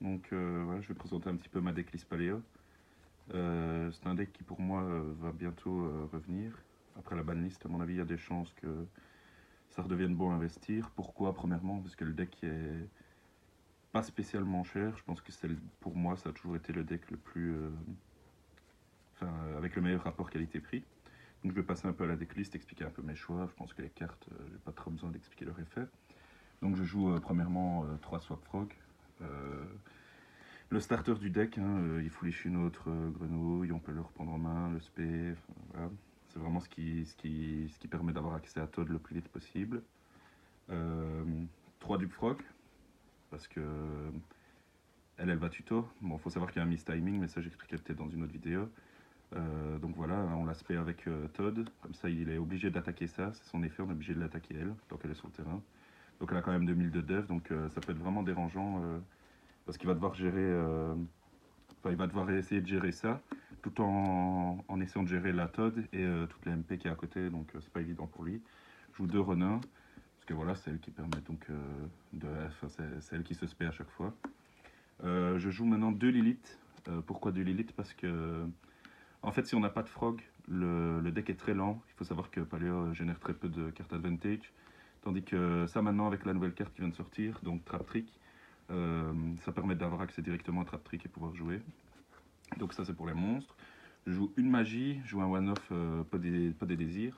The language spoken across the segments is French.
Donc voilà, je vais présenter un petit peu ma decklist paléo. C'est un deck qui pour moi va bientôt revenir. Après la banlist, à mon avis, il y a des chances que ça redevienne bon à investir. Pourquoi? Premièrement, parce que le deck est pas spécialement cher. Je pense que pour moi, ça a toujours été le deck le plus... enfin, avec le meilleur rapport qualité-prix. Donc je vais passer un peu à la decklist, expliquer un peu mes choix. Je pense que les cartes, j'ai pas trop besoin d'expliquer leur effet. Donc je joue premièrement 3 Swap Frog. Le starter du deck, hein, il foolish une autre grenouille, on peut le reprendre en main, le spé, voilà. C'est vraiment ce qui permet d'avoir accès à Todd le plus vite possible. 3 Dupe Frog, parce que elle va tuto. Bon, faut savoir qu'il y a un miss timing, mais ça j'expliquerai peut-être dans une autre vidéo. Donc voilà, on la spé avec Todd, comme ça il est obligé d'attaquer ça, c'est son effet, on est obligé de l'attaquer elle, tant qu'elle est sur le terrain. Donc elle a quand même 2000 de dev, donc ça peut être vraiment dérangeant, parce qu'il va devoir gérer... Enfin, il va devoir essayer de gérer ça, tout en essayant de gérer la Todd et toutes les MP qui est à côté, donc c'est pas évident pour lui. Je joue 2 Renins, parce que voilà, c'est elle qui permet donc enfin, c'est elle qui se spé à chaque fois. Je joue maintenant 2 Lilith. Pourquoi 2 Lilith? Parce que, en fait, si on n'a pas de Frog, le deck est très lent. Il faut savoir que Paléo génère très peu de cartes advantage. Tandis que ça, maintenant, avec la nouvelle carte qui vient de sortir, donc Trap Trick, ça permet d'avoir accès directement à Trap Trick et pouvoir jouer. Donc ça, c'est pour les monstres. Je joue une magie, je joue un one-off, pas des désirs.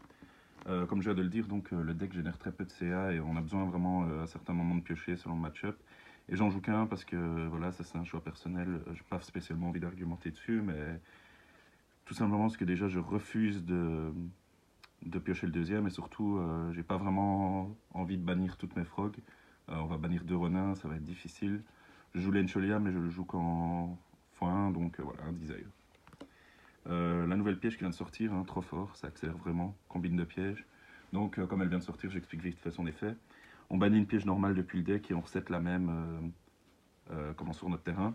Comme je viens de le dire, donc le deck génère très peu de CA et on a besoin vraiment à certains moments de piocher selon le match-up. Et j'en joue qu'un parce que voilà, ça c'est un choix personnel. J'ai pas spécialement envie d'argumenter dessus, mais tout simplement parce que déjà je refuse de piocher le deuxième et surtout j'ai pas vraiment envie de bannir toutes mes frogs. On va bannir 2 renins, ça va être difficile. Je joue l'Encholia, mais je le joue qu'en x1, donc voilà, un desire. La nouvelle piège qui vient de sortir, hein, trop fort, ça accélère vraiment, combine de pièges. Donc comme elle vient de sortir, j'explique vite fait son effet. On bannit une piège normale depuis le deck et on reset la même comment sur notre terrain.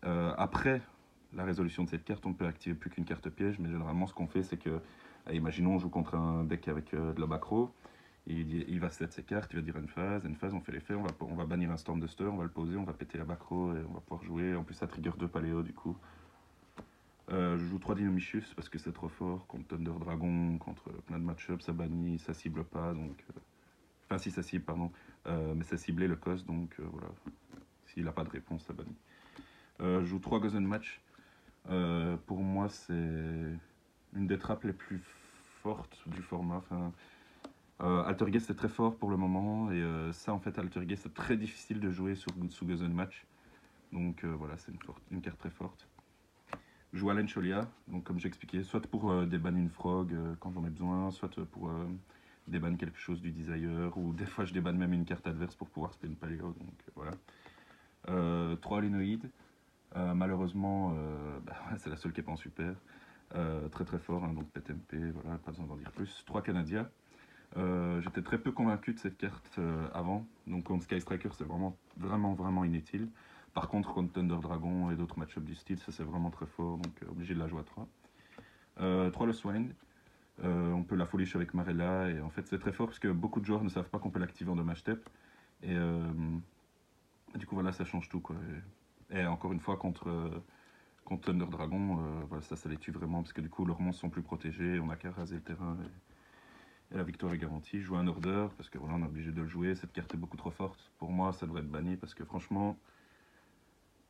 Après la résolution de cette carte, on ne peut activer plus qu'une carte piège, mais généralement ce qu'on fait c'est que, imaginons on joue contre un deck avec de la macro, il va set ses cartes, il va dire une phase, on fait l'effet, on va bannir un Stormduster, on va le poser, on va péter la macro et on va pouvoir jouer. En plus ça trigger 2 paléos du coup. Je joue 3 Dynamicius parce que c'est trop fort, contre Thunder Dragon, contre plein de match-ups, ça bannit, ça cible pas, donc... Enfin si ça cible, pardon, mais ça ciblait le cost, donc voilà. S'il n'a pas de réponse, ça bannit. Je joue 3 Gozen Match. Pour moi, c'est une des trappes les plus fortes du format. Enfin, Altergeist c'est très fort pour le moment, et ça en fait, Altergeist c'est très difficile de jouer sous Gozen Match. Donc voilà, c'est une carte très forte. Je joue Alain Cholia, donc comme j'expliquais, soit pour débanner une frog quand j'en ai besoin, soit pour débanner quelque chose du Desire, ou des fois je débanne même une carte adverse pour pouvoir spin Paléo, donc voilà. 3 Alinoïdes, malheureusement, bah, c'est la seule qui est pas en super. Très très fort, hein, donc PTMP, voilà, pas besoin d'en dire plus. 3 Canadia. J'étais très peu convaincu de cette carte avant, donc contre Sky Striker c'est vraiment inutile. Par contre contre Thunder Dragon et d'autres match-ups du style, ça c'est vraiment très fort, donc obligé de la jouer à 3. 3 le Swain, on peut la foolish avec Marella, et en fait c'est très fort parce que beaucoup de joueurs ne savent pas qu'on peut l'activer en dommage step, et du coup voilà, ça change tout quoi. Et encore une fois contre Thunder Dragon, voilà, ça les tue vraiment parce que du coup leurs monstres sont plus protégés, on n'a qu'à raser le terrain. Et la victoire est garantie. Je joue un order parce que voilà, on est obligé de le jouer. Cette carte est beaucoup trop forte. Pour moi, ça devrait être banni parce que franchement,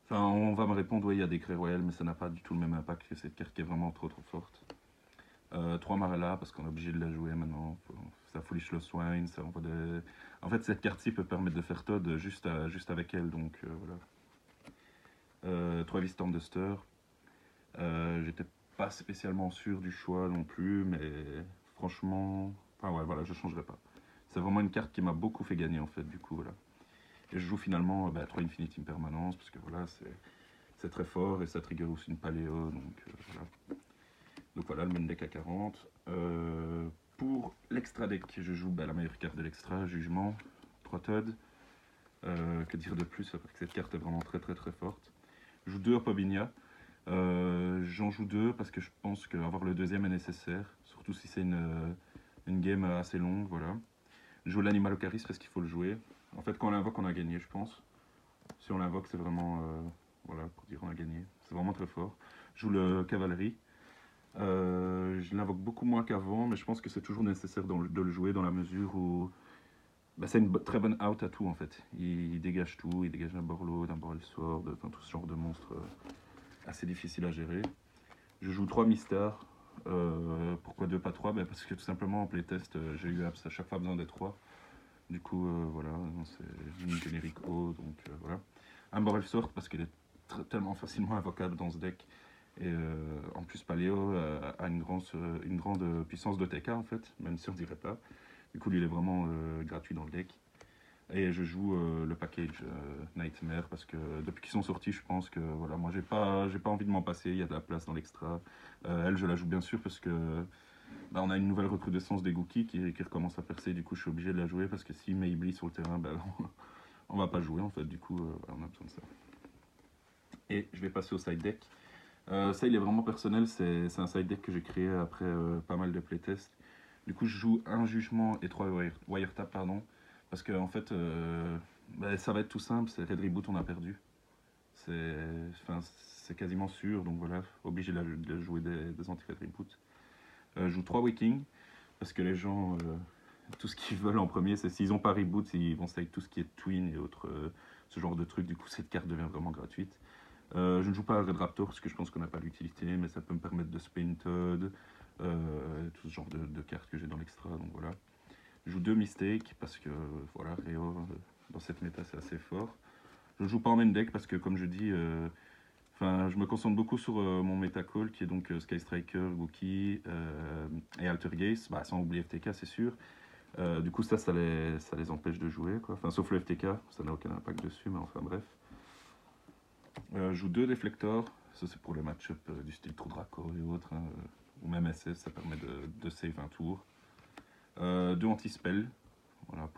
enfin, on va me répondre, oui, il y a des craies royales, mais ça n'a pas du tout le même impact que cette carte qui est vraiment trop forte. 3 Marella parce qu'on est obligé de la jouer maintenant. Ça foolish le swine, ça envoie des... En fait, cette carte-ci peut permettre de faire Todd juste avec elle, donc voilà. 3 Storm Duster. J'étais pas spécialement sûr du choix non plus, mais franchement, enfin ouais, voilà, je changerai pas. C'est vraiment une carte qui m'a beaucoup fait gagner en fait, du coup voilà. Et je joue finalement 3 Infinity Permanence parce que voilà, c'est très fort et ça trigger aussi une paléo, donc voilà. Donc voilà, le main deck à 40. Pour l'extra deck, je joue la meilleure carte de l'extra, Jugement, 3 Todd. Que dire de plus, parce que cette carte est vraiment très forte. Je joue 2 Opobinia. J'en joue 2 parce que je pense qu'avoir le deuxième est nécessaire, surtout si c'est une game assez longue, voilà. Je joue l'animal au charisme parce qu'il faut le jouer. En fait, quand on l'invoque, on a gagné, je pense. Si on l'invoque, c'est vraiment, voilà, pour dire on a gagné. C'est vraiment très fort. Je joue le cavalerie. Je l'invoque beaucoup moins qu'avant, mais je pense que c'est toujours nécessaire de le jouer dans la mesure où bah, c'est une très bonne out à tout en fait. Il dégage tout, il dégage un Borloo, un Borrelsword, enfin tout ce genre de monstres assez difficiles à gérer. Je joue 3 Mystères. Pourquoi 2 pas 3? Bah, parce que tout simplement en playtest, j'ai eu à chaque fois besoin des 3. Du coup, voilà, c'est une générique haut, donc voilà. Un Borrelsword parce qu'il est tellement facilement invocable dans ce deck. Et en plus, Paléo a une grande puissance de TK en fait, même si on dirait pas. Du coup, lui, il est vraiment gratuit dans le deck. Et je joue le package Nightmare parce que depuis qu'ils sont sortis, je pense que voilà, moi j'ai pas envie de m'en passer. Il y a de la place dans l'extra. Elle, je la joue bien sûr parce que bah, on a une nouvelle recrudescence des Gookies qui recommence à percer. Du coup, je suis obligé de la jouer parce que si met Iblis sur le terrain, bah, on va pas jouer en fait. Du coup, voilà, on a besoin de ça. Et je vais passer au side deck. Ça, il est vraiment personnel. C'est un side deck que j'ai créé après pas mal de playtests. Du coup, je joue un jugement et 3 wiretap, pardon. Parce que, en fait, bah, ça va être tout simple. C'est Red Reboot, on a perdu. C'est quasiment sûr. Donc voilà, obligé de jouer des anti-Red Reboot. Je joue 3 Waking. Parce que les gens, tout ce qu'ils veulent en premier, c'est s'ils n'ont pas Reboot, ils vont stake tout ce qui est Twin et autres, ce genre de trucs. Du coup, cette carte devient vraiment gratuite. Je ne joue pas à Red Raptor parce que je pense qu'on n'a pas l'utilité, mais ça peut me permettre de spin Toad, tout ce genre de cartes que j'ai dans l'extra, donc voilà. Je joue 2 Mistakes parce que voilà, Réo dans cette méta c'est assez fort. Je joue pas en main deck parce que comme je dis, je me concentre beaucoup sur mon meta call qui est donc Sky Striker, Gookie et Altergeist, bah, sans oublier FTK c'est sûr. Du coup ça les empêche de jouer quoi. Enfin sauf le FTK, ça n'a aucun impact dessus, mais enfin bref. Je joue 2 déflecteurs, ça c'est pour les match-up du style Trou Draco et autres, hein, ou même SS, ça permet de save un tour. 2 anti-spell, voilà,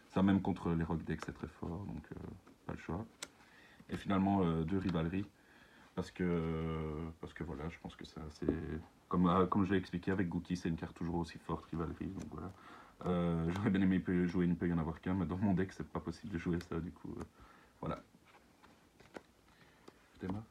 ça même contre les rock decks c'est très fort, donc pas le choix. Et finalement 2 rivaleries, parce que voilà, je pense que ça c'est... Comme je l'ai expliqué avec Gookie, c'est une carte toujours aussi forte, rivalerie, donc voilà. J'aurais bien aimé jouer, il ne peut y en avoir qu'un, mais dans mon deck c'est pas possible de jouer ça, du coup, voilà. Théma.